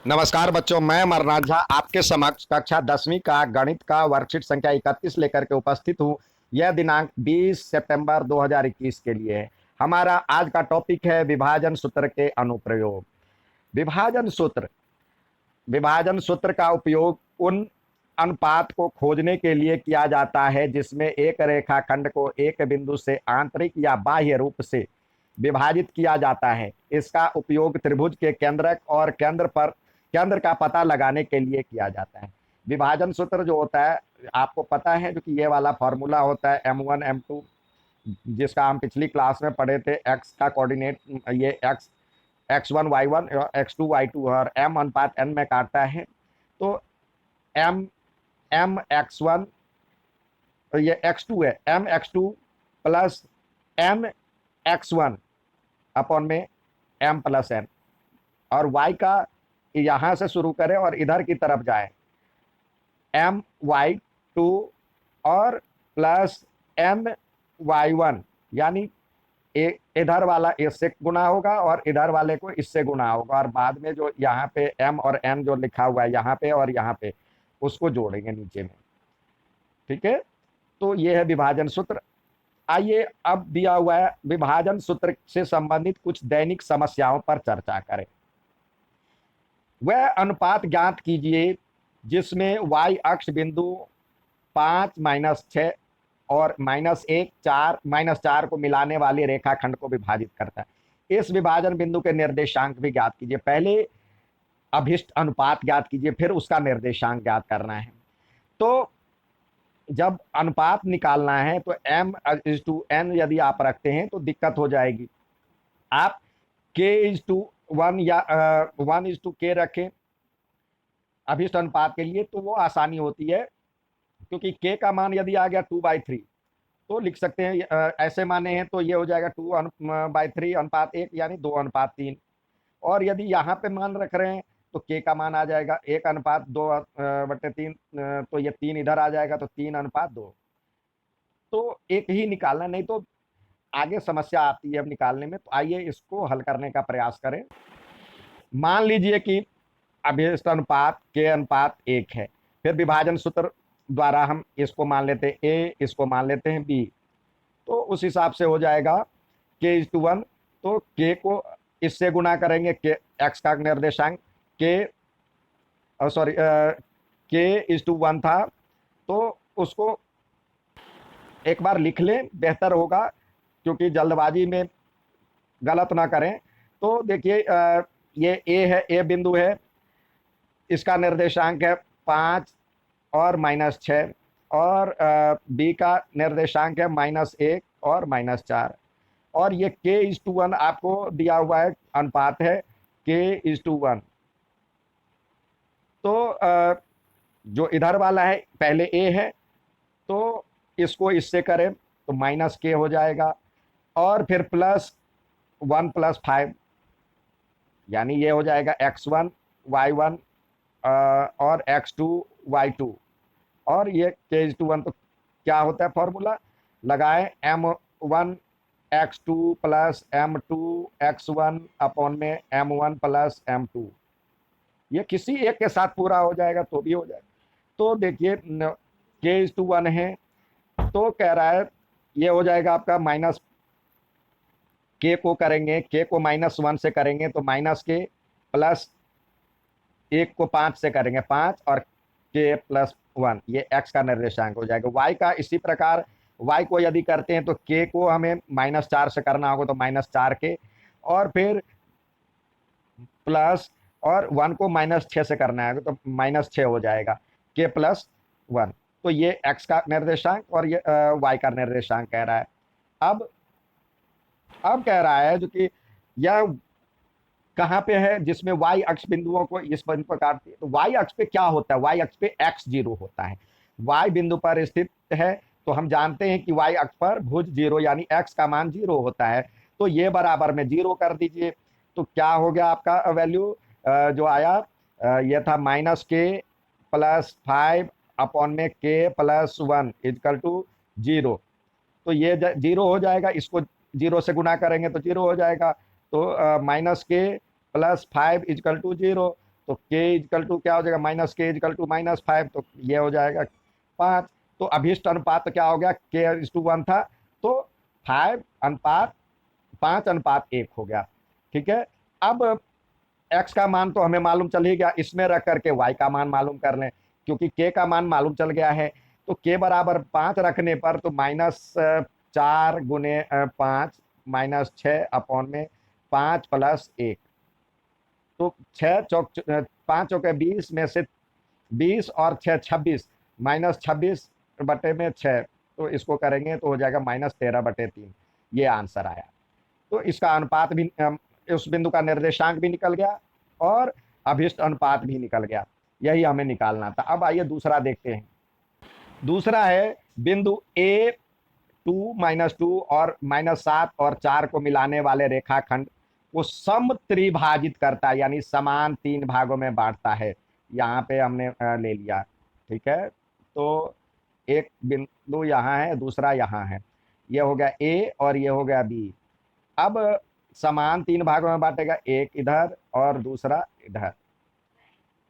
नमस्कार बच्चों, मैं अमरनाथ झा आपके समक्ष कक्षा 10वीं का गणित का वर्कशीट संख्या 31 लेकर के उपस्थित हूँ। यह दिनांक 20 सितंबर 2021 के लिए है। हमारा आज का टॉपिक है विभाजन सूत्र के अनुप्रयोग। विभाजन सूत्र विभाजन सूत्र का उपयोग उन अनुपात को खोजने के लिए किया जाता है जिसमें एक रेखाखंड को एक बिंदु से आंतरिक या बाह्य रूप से विभाजित किया जाता है। इसका उपयोग त्रिभुज के केंद्रक और केंद्र का पता लगाने के लिए किया जाता है। विभाजन सूत्र जो होता है आपको पता है, जो कि ये वाला फॉर्मूला होता है M1 M2, जिसका हम पिछली क्लास में पढ़े थे। एक्स का कोऑर्डिनेट ये x1 y1 और x2 y2 और m अनुपात n में काटता है। तो m x1 ये x2 है, m x2 plus m x1 upon में m प्लस n, और y का यहां से शुरू करें और इधर की तरफ जाए m y2 और प्लस m y1, यानी इधर वाला इससे गुना होगा और इधर वाले को इससे गुना होगा, और बाद में जो यहाँ पे m और n जो लिखा हुआ है यहाँ पे और यहाँ पे उसको जोड़ेंगे नीचे में। ठीक है, तो ये है विभाजन सूत्र। आइए अब दिया हुआ है विभाजन सूत्र से संबंधित कुछ दैनिक समस्याओं पर चर्चा करें। वह अनुपात ज्ञात कीजिए जिसमें y अक्ष बिंदु 5 -6 और -1 4 -4 को मिलाने वाले रेखाखंड को विभाजित करता है। इस विभाजन बिंदु के निर्देशांक भी ज्ञात कीजिए। पहले अभिष्ट अनुपात ज्ञात कीजिए, फिर उसका निर्देशांक ज्ञात करना है। तो जब अनुपात निकालना है तो m/n यदि आप रखते हैं तो दिक्कत हो जाएगी। आप k/1 या 1:k रखें अभिष्ट अनुपात के लिए तो वो आसानी होती है, क्योंकि k का मान यदि आ गया 2/3 तो लिख सकते हैं। ऐसे माने हैं तो ये हो जाएगा 2/3 अनुपात 1, यानी 2:3। और यदि यहाँ पे मान रख रहे हैं तो k का मान आ जाएगा 1/2/3, तो ये 3 इधर आ जाएगा तो 3/2। तो एक ही निकालना, नहीं तो आगे समस्या आती है अब निकालने में। तो आइए इसको हल करने का प्रयास करें। मान लीजिए कि अभिष्ट अनुपात k/1 है। फिर विभाजन सूत्र द्वारा हम इसको मान लेते हैं a, इसको मान लेते हैं b। तो उस हिसाब से हो जाएगा k/1। तो k को इससे गुना करेंगे, k x का निर्देशांक k/1 था, तो उसको एक बार लिख लें, बेहतर होगा, क्योंकि जल्दबाजी में गलत ना करें। तो देखिए ये a है, a बिंदु है, इसका निर्देशांक है 5 और -6, और b का निर्देशांक है -1 और -4, और ये k/1 आपको दिया हुआ है, अनुपात है k/1। तो जो इधर वाला है पहले a है, तो इसको इससे करें तो -k हो जाएगा, और फिर +1 + 5, यानी ये हो जाएगा x1 y1 और x2 y2। और ये k/1 तो क्या होता है फॉर्मूला लगाएं, m1 x2 + m2 x1 upon में m1 + m2। ये किसी एक के साथ पूरा हो जाएगा तो भी हो जाएगा। तो देखिए k/1 है, तो कह रहा है ये हो जाएगा आपका माइनस k को करेंगे, k को -1 से करेंगे तो -k, प्लस 1 को 5 से करेंगे 5, और k+1, ये x का निर्देशांक हो जाएगा। y का इसी प्रकार y को यदि करते हैं तो k को हमें -4 से करना होगा तो -4k, और फिर प्लस, और 1 को -6 से करना है तो -6 हो जाएगा k+1। तो ये x का निर्देशांक और ये y का निर्देशांक कह रहा है। अब कह रहा है जो कि यह कहाँ पे है, जिसमें y अक्ष बिंदुओं को इस बिंदु पर काटती है। तो y अक्ष पे क्या होता है, y अक्ष पे x0 होता है। y बिंदु पर स्थित है, तो हम जानते हैं कि y अक्ष पर भुज 0 यानी x का मान 0 होता है। तो ये बराबर में 0 कर दीजिए, तो क्या हो गया आपका वैल्यू जो आया, ये था -k + 5 अपॉन में k+1 = 0। तो ये 0 हो जाएगा, इसको 0 से गुना करेंगे तो 0 हो जाएगा। तो -k + 5 = 0। तो के इजकल टू क्या हो जाएगा, माइनस के इजकल टू -5, तो ये हो जाएगा 5। तो अभिष्ट अनुपात तो क्या हो गया, k:1 था, तो 5:1 हो गया। ठीक है, अब x का मान तो हमें मालूम चल ही गया, इसमें रख करके y का मान मालूम कर लें, क्योंकि k का मान मालूम चल गया है। तो k बराबर 5 रखने पर तो -4 गुने 5 -6 में 5 + 1, तो 5 चौके 20 में से 20 और 6 26, -26/6, तो इसको करेंगे तो हो जाएगा -13/3। ये आंसर आया। तो इसका अनुपात भी उस बिंदु का निर्देशांक भी निकल गया और अभिष्ट अनुपात भी निकल गया। यही हमें निकालना था। अब आइए दूसरा देखते हैं। दूसरा है बिंदु A2 -2 और -7 और 4 को मिलाने वाले रेखाखंड को समत्रिभाजित करता है, यानी समान 3 भागों में बांटता है। यहाँ पे हमने ले लिया। ठीक है, तो एक बिंदु यहाँ है, दूसरा यहाँ है। ये हो गया ए और ये हो गया बी। अब समान 3 भागों में बांटेगा, एक इधर और दूसरा इधर।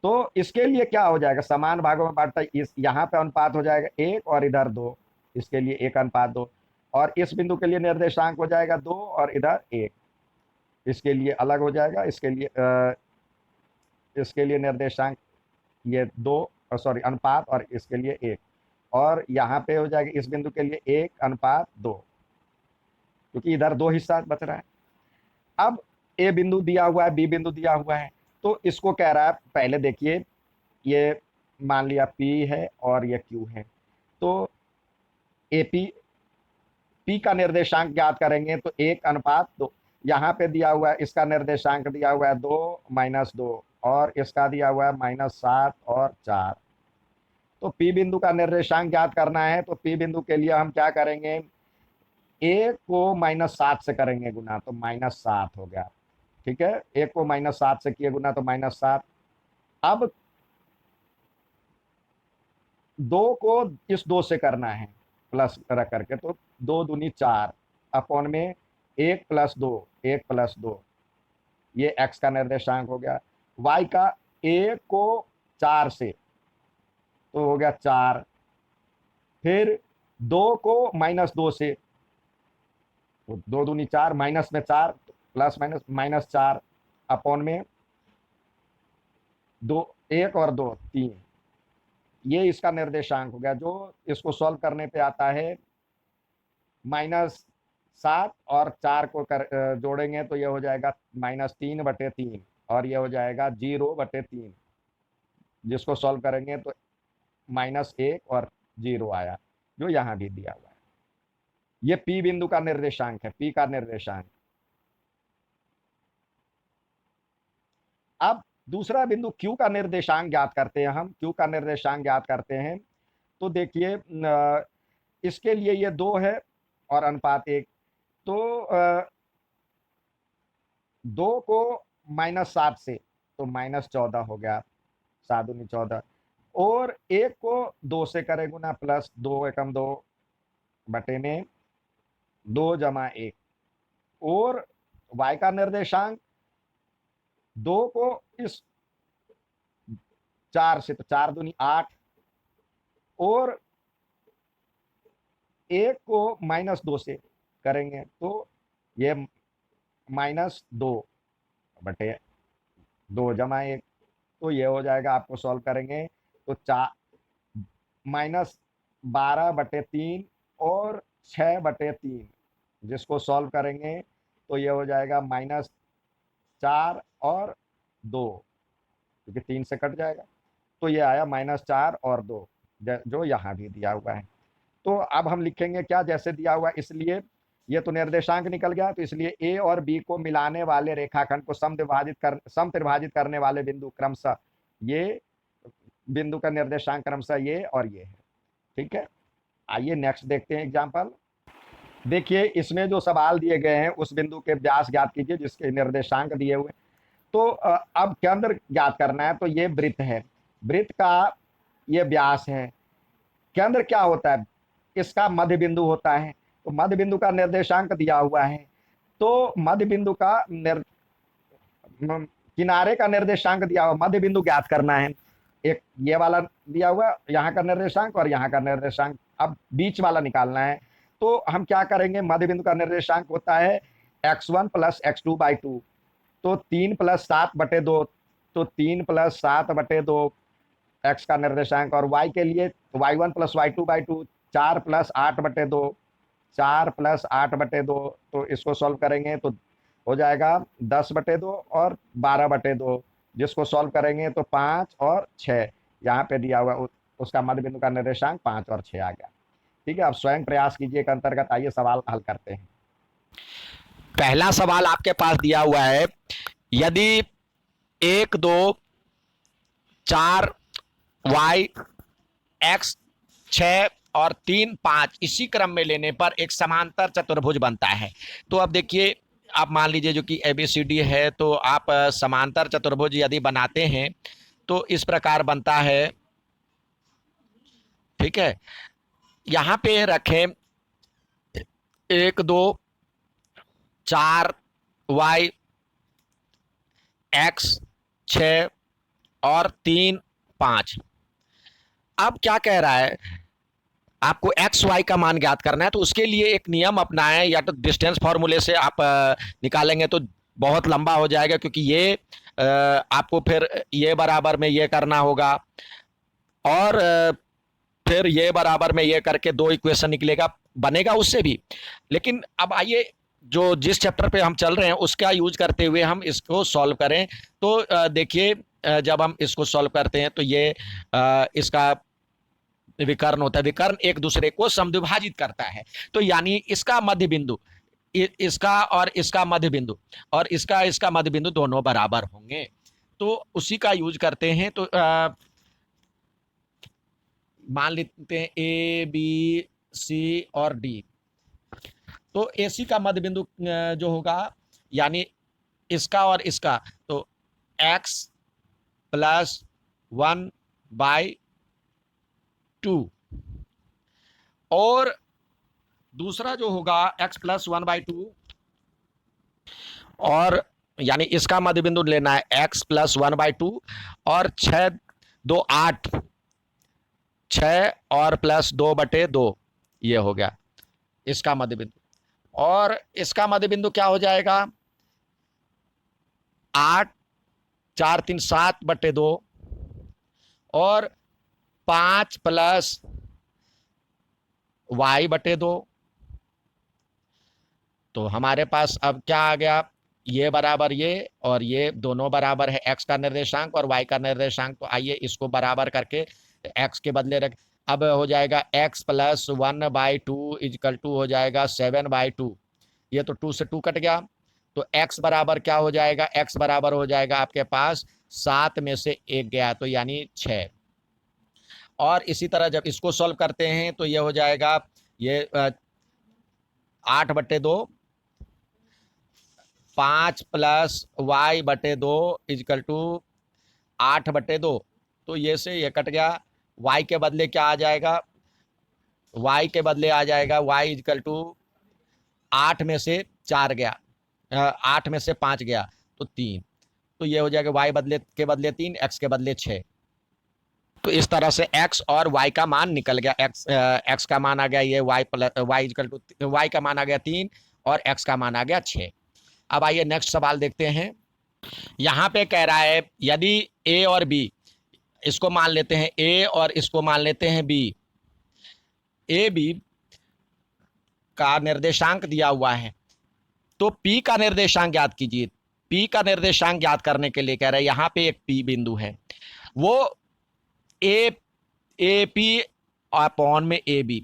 तो इसके लिए क्या हो जाएगा, समान भागों में बांटता है, इस यहाँ पे अनुपात हो जाएगा 1 और इधर 2, इसके लिए 1:2। और इस बिंदु के लिए निर्देशांक हो जाएगा 2 और इधर 1, इसके लिए अलग हो जाएगा। इसके लिए निर्देशांक ये 2, सॉरी अनुपात, और इसके लिए 1, और यहाँ पे हो जाएगा इस बिंदु के लिए 1:2, क्योंकि इधर 2 हिस्सा बच रहा है। अब ए बिंदु दिया हुआ है, बी बिंदु दिया हुआ है, तो इसको कह रहा है, पहले देखिए, ये मान लिया P है और ये Q है, तो AP P का निर्देशांक ज्ञात करेंगे तो 1:2। यहाँ पे दिया हुआ है, इसका निर्देशांक दिया हुआ है 2 -2, और इसका दिया हुआ है -7 और 4। तो P बिंदु का निर्देशांक ज्ञात करना है, तो P बिंदु के लिए हम क्या करेंगे, A को -7 से करेंगे गुना, तो -7 हो गया। ठीक है, 1 को -7 से किए गुना तो -7। अब 2 को इस 2 से करना है प्लस रख करके, तो 2 दूनी 4 अपॉन में 1 + 2, 1 + 2, ये x का निर्देशांक हो गया। y का 1 को 4 से, तो हो गया 4। फिर 2 को -2 से, तो 2 दूनी 4, माइनस में 4, प्लस माइनस -4 अपॉन में 2, 1 और 2 3, ये इसका निर्देशांक हो गया, जो इसको सॉल्व करने पे आता है -7 और 4 को जोड़ेंगे तो ये हो जाएगा -3/3, और ये हो जाएगा 0/3। जिसको सॉल्व करेंगे तो -1 और 0 आया, जो यहाँ भी दिया हुआ है। ये P बिंदु का निर्देशांक है, P का निर्देशांक। अब दूसरा बिंदु Q का निर्देशांक ज्ञात करते हैं हम। Q का निर्देशांक ज्ञात करते हैं, तो देखिए इसके लिए ये 2 है और अनुपात 1, तो 2 को -7 से, तो -14 हो गया, 7 दूनी 14, और 1 को 2 से करे गुना, प्लस 2 एकम 2 बटे में 2 + 1, और y का निर्देशांक 2 को इस 4 से, तो 4 दूनी 8, और 1 को -2 से करेंगे तो ये -2/2 + 1, तो ये हो जाएगा, आपको सॉल्व करेंगे तो 12/3 और 6/3, जिसको सॉल्व करेंगे तो ये हो जाएगा -4 और 2, क्योंकि 3 से कट जाएगा, तो ये आया -4 और 2, जो यहाँ भी दिया हुआ है। तो अब हम लिखेंगे क्या, जैसे दिया हुआ, इसलिए ये तो निर्देशांक निकल गया, तो इसलिए ए और बी को मिलाने वाले रेखाखंड को समत्रिभाजित करने वाले बिंदु क्रमशः, ये बिंदु का निर्देशांक क्रमशः ये और ये है। ठीक है, आइए नेक्स्ट देखते हैं एग्जाम्पल। देखिए, इसमें जो सवाल दिए गए हैं, उस बिंदु के व्यास ज्ञात कीजिए जिसके निर्देशांक दिए हुए। तो अब केंद्र ज्ञात करना है, तो ये वृत्त है, वृत्त का ये व्यास है। केंद्र क्या होता है, इसका मध्य बिंदु होता है, तो मध्य बिंदु का निर्देशांक दिया हुआ है, तो मध्य बिंदु का किनारे का निर्देशांक दिया हुआ, मध्य बिंदु ज्ञात करना है। एक ये वाला दिया हुआ, यहाँ का निर्देशांक और यहाँ का निर्देशांक, अब बीच वाला निकालना है। तो हम क्या करेंगे, मध्य बिंदु का निर्देशांक होता है x1 प्लस x2/2, तो 3+7/2, तो 3+7/2 x का निर्देशांक, और y के लिए y1 प्लस y2/2, 4+8/2, 4+8/2, तो इसको सॉल्व करेंगे तो हो जाएगा 10/2 और 12/2, जिसको सॉल्व करेंगे तो 5 और 6, यहाँ पे दिया हुआ उसका मध्य बिंदु का निर्देशांक 5 और 6 आ गया। ठीक है, अब स्वयं प्रयास कीजिए एक अंतर्गत। आइए सवाल हल करते हैं। पहला सवाल आपके पास दिया हुआ है, यदि 1 2 4 y x 6 और 3 5 इसी क्रम में लेने पर एक समांतर चतुर्भुज बनता है। तो अब देखिए, आप मान लीजिए जो कि ABCD है, तो आप समांतर चतुर्भुज यदि बनाते हैं तो इस प्रकार बनता है। ठीक है, यहां पे रखें 1 2 4 y x 6 और 3 5। अब क्या कह रहा है, आपको एक्स वाई का मान ज्ञात करना है। तो उसके लिए एक नियम अपनाएं, या तो डिस्टेंस फॉर्मूले से आप निकालेंगे तो बहुत लंबा हो जाएगा, क्योंकि ये आपको फिर ये बराबर में ये करना होगा, और फिर ये बराबर में ये करके 2 इक्वेशन निकलेगा, बनेगा उससे भी। लेकिन अब आइए, जो जिस चैप्टर पे हम चल रहे हैं उसका यूज करते हुए हम इसको सॉल्व करें। तो देखिए, जब हम इसको सॉल्व करते हैं तो ये इसका विकर्ण होता है, विकर्ण एक दूसरे को समद्विभाजित करता है। तो यानी इसका मध्य बिंदु, इसका और इसका मध्य बिंदु, और इसका मध्य बिंदु दोनों बराबर होंगे। तो उसी का यूज करते हैं। तो मान लेते हैं ABC और D। तो AC का मध्य बिंदु जो होगा, यानी इसका और इसका, तो x + 1/2, और दूसरा जो होगा x + 1/2, और यानी इसका मध्य बिंदु लेना है x + 1/2, और 6 2 8, 6 और +2/2, ये हो गया इसका मध्य बिंदु। और इसका मध्य बिंदु क्या हो जाएगा, 8 4 3 7/2, और 5 + y/2। तो हमारे पास अब क्या आ गया, ये बराबर ये, और ये दोनों बराबर है x का निर्देशांक और y का निर्देशांक। तो आइए इसको बराबर करके x के बदले रख, अब हो जाएगा x + 1/2 = हो जाएगा 7/2। ये तो 2 से 2 कट गया, तो x बराबर क्या हो जाएगा, x बराबर हो जाएगा आपके पास 7 में से 1 गया, तो यानी 6। और इसी तरह जब इसको सॉल्व करते हैं तो ये हो जाएगा, ये 8/2, 5 + y/2 = 8/2। तो ये से ये कट गया, y के बदले क्या आ जाएगा, y के बदले आ जाएगा y = 8 में से 4 गया, 8 में से 5 गया, तो 3। तो ये हो जाएगा y के बदले 3, x के बदले 6। तो इस तरह से x और y का मान निकल गया। x का मान आ गया ये, y का मान आ गया 3, और x का मान आ गया 6। अब आइए नेक्स्ट सवाल देखते हैं। यहां पे कह रहा है, यदि a और b, इसको मान लेते हैं a और इसको मान लेते हैं b, a b का निर्देशांक दिया हुआ है, तो p का निर्देशांक ज्ञात कीजिए। p का निर्देशांक ज्ञात करने के लिए कह रहे हैं, यहां पे एक p बिंदु है, वो AP अपॉन में AB,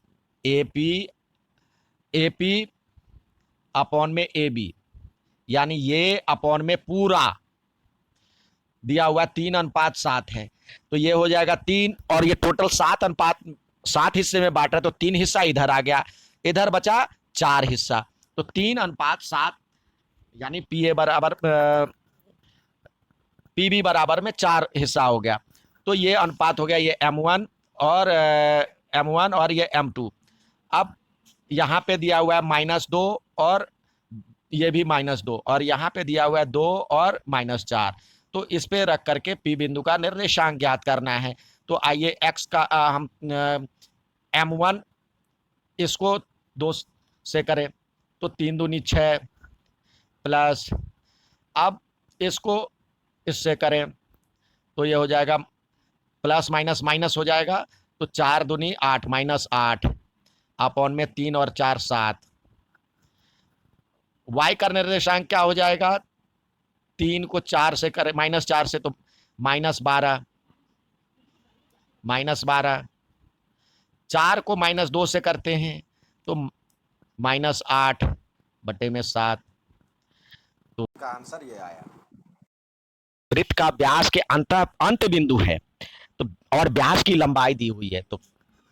AP अपॉन में AB, यानी ये अपॉन में पूरा दिया हुआ 3:7 है। तो ये हो जाएगा 3, और ये टोटल 7 हिस्से में बांट रहा है, तो 3 हिस्सा इधर आ गया, इधर बचा 4 हिस्सा, तो 3:7, यानी PB बराबर में 4 हिस्सा हो गया। तो ये अनुपात हो गया, ये M1 और ये M2। अब यहाँ पे दिया हुआ है -2, और ये भी -2, और यहाँ पे दिया हुआ है 2 और -4, तो इस पे रख करके P बिंदु का निर्देशांक ज्ञात करना है। तो आइए x का हम m1 इसको 2 से करें तो 3 दूनी 6 प्लस, अब इसको इससे करें तो ये हो जाएगा प्लस माइनस माइनस हो जाएगा, तो 4 दूनी 8 माइनस 8 अपॉन में 3 और 4 7। y का निर्देशांक क्या हो जाएगा, 3 को 4 से करें माइनस 4 से तो -12, 4 को -2 से करते हैं तो -8/7। तो का आंसर ये आया। वृत्त का व्यास के अंत बिंदु है तो और व्यास की लंबाई दी हुई है, तो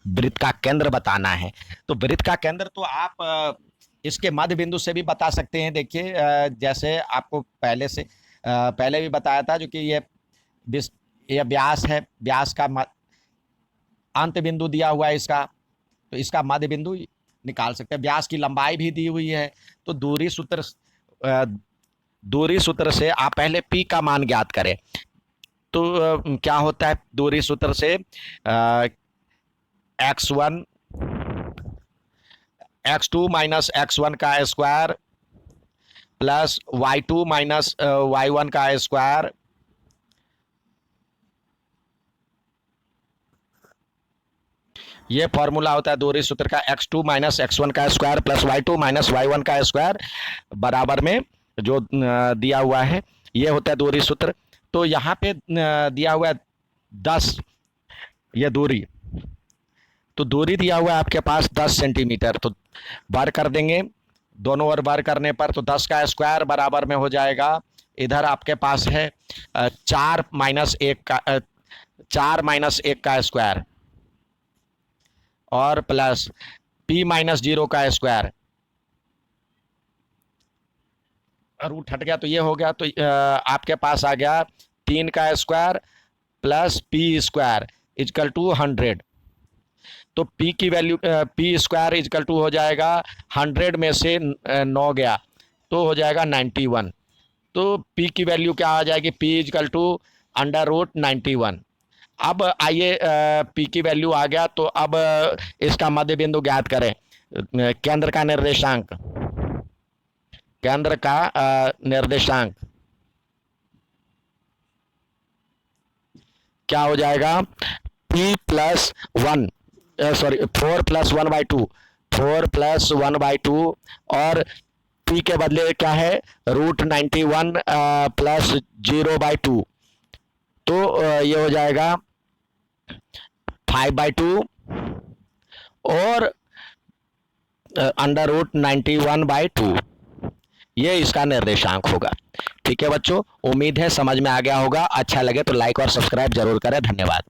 वृत्त का केंद्र बताना है। तो वृत्त का केंद्र तो आप इसके मध्य बिंदु से भी बता सकते हैं। देखिए जैसे आपको पहले भी बताया था, जो कि ये व्यास है, व्यास का अंत बिंदु दिया हुआ है इसका, तो इसका मध्य बिंदु निकाल सकते हैं। व्यास की लंबाई भी दी हुई है, तो दूरी सूत्र से आप पहले P का मान ज्ञात करें। तो क्या होता है दूरी सूत्र से, x1 x2 माइनस x1 का square plus y2 minus y1 का स्क्वायर ये फॉर्मूला होता है दूरी सूत्र का, x2 माइनस x1 का square plus y2 minus y1 का स्क्वायर बराबर में जो दिया हुआ है, ये होता है दूरी सूत्र। तो यहाँ पे दिया हुआ है 10 ये दूरी, तो दूरी दिया हुआ है आपके पास 10 सेंटीमीटर, तो बार कर देंगे, दोनों ओर बार करने पर तो 10 का स्क्वायर बराबर में हो जाएगा, इधर आपके पास है 4 माइनस 1 का स्क्वायर और प्लस P माइनस 0 का स्क्वायर, रूट हट गया तो ये हो गया, तो आपके पास आ गया 3 का square plus P square is equal to 100। तो P की value P square is equal to हो जाएगा 100 में से 9 गया तो हो जाएगा 91। तो P की वैल्यू क्या आ जाएगी, P इजकल टू √91। अब आइए P की वैल्यू आ गया, तो अब इसका मध्य बिंदु ज्ञात करें। केंद्र का निर्देशांक क्या हो जाएगा, 4 + 1/2 और P के बदले क्या है √91 प्लस 0/2, तो ये हो जाएगा 5/2 और √91/2, ये इसका निर्देशांक होगा। ठीक है बच्चों, उम्मीद है समझ में आ गया होगा। अच्छा लगे तो लाइक और सब्सक्राइब जरूर करें। धन्यवाद।